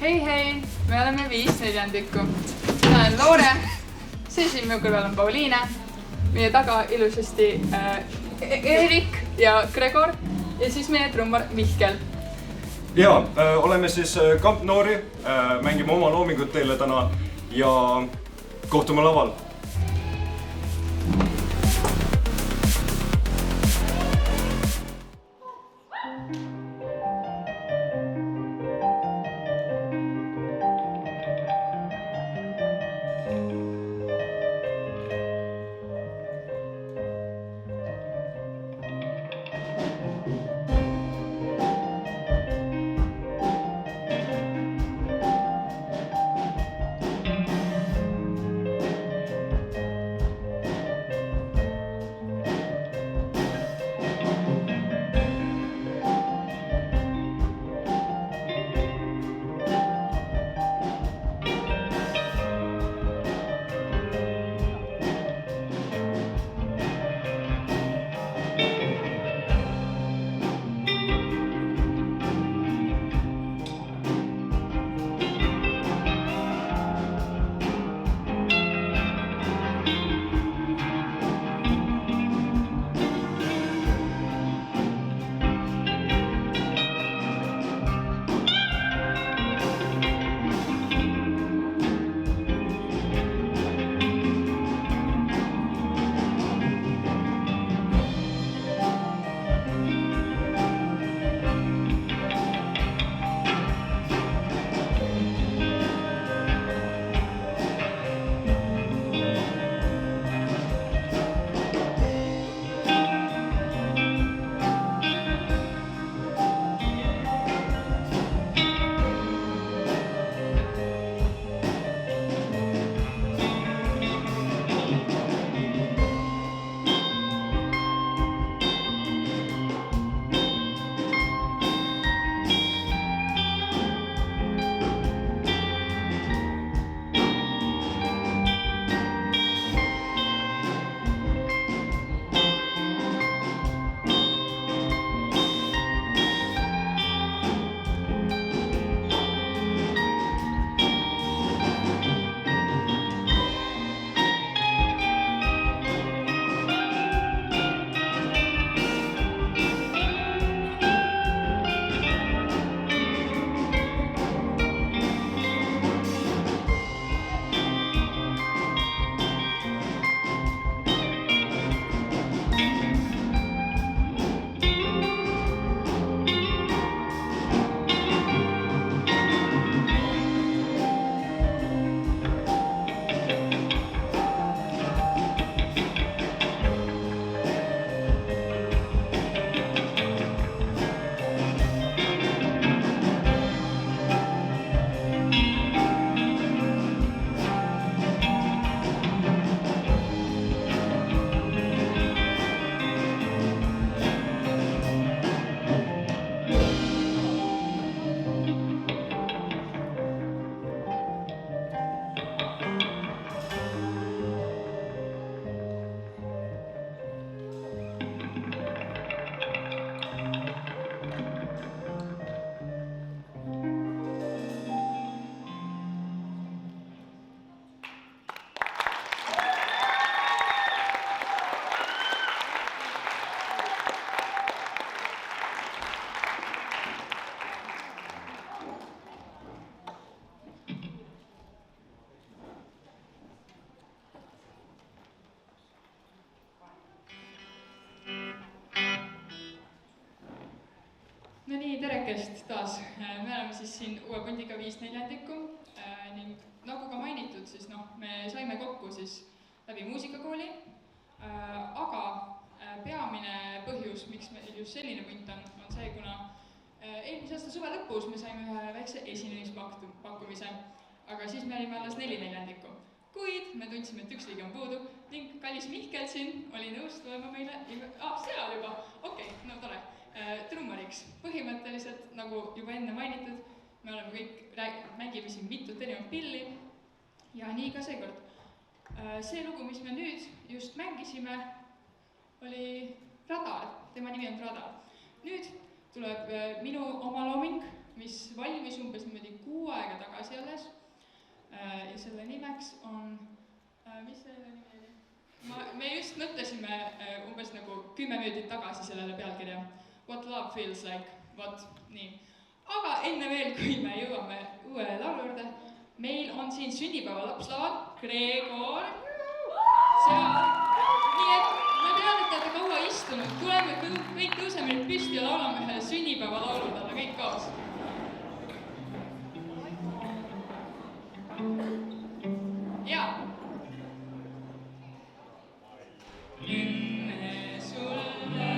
Hei, me oleme 5 neljandikku. Mina olen Loore, see siin minu kõrval on Pauliine, meie taga ilusasti Erik ja Gregor ja siis meie trummar Mihkel. Ja, oleme siis Kamp Noori, mängime oma loomingut teile täna ja kohtume laval. No nii, terekest taas. Me oleme siis siin uue pundiga 5 neljandikku ning nagu ka mainitud, siis me saime kokku siis läbi muusikakooli, aga peamine põhjus, miks meil just selline punt on see, kuna eelmise aasta suve lõpus me saime ühe väikse esinemispakkumise, aga siis me olime alles 4 neljandikku. Kuid me tundsime, et üks liige on puudu ning kallis Mihkel siin oli nõus tulema meile, seal juba, okei, no tore. Trummariks. Põhimõtteliselt, nagu juba enne mainitud, me oleme kõik mängime siin mitut erinevat pilli ja nii ka seekord. See lugu, mis me nüüd just mängisime, oli Radar, tema nimi on Radar. Nüüd tuleb minu oma looming, mis valmis umbes niimoodi 6 aega tagasi alles. Ja selle nimeks on, mis selle nimi oli? Me just mõtlesime umbes nagu 10 minutit tagasi sellele pealkirja. What love feels like, vot, nii. Aga enne veel, kui me jõuame uue laulu juurde, meil on siin sünnipäeva lapslaval Gregor. Nii et ma tean, et te olete kaua istunud, tuleme kõik tõuseme nüüd püsti ja laulame ühe sünnipäeva laulu talle kõik kaas. Jaa. Õnne sulle.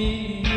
me.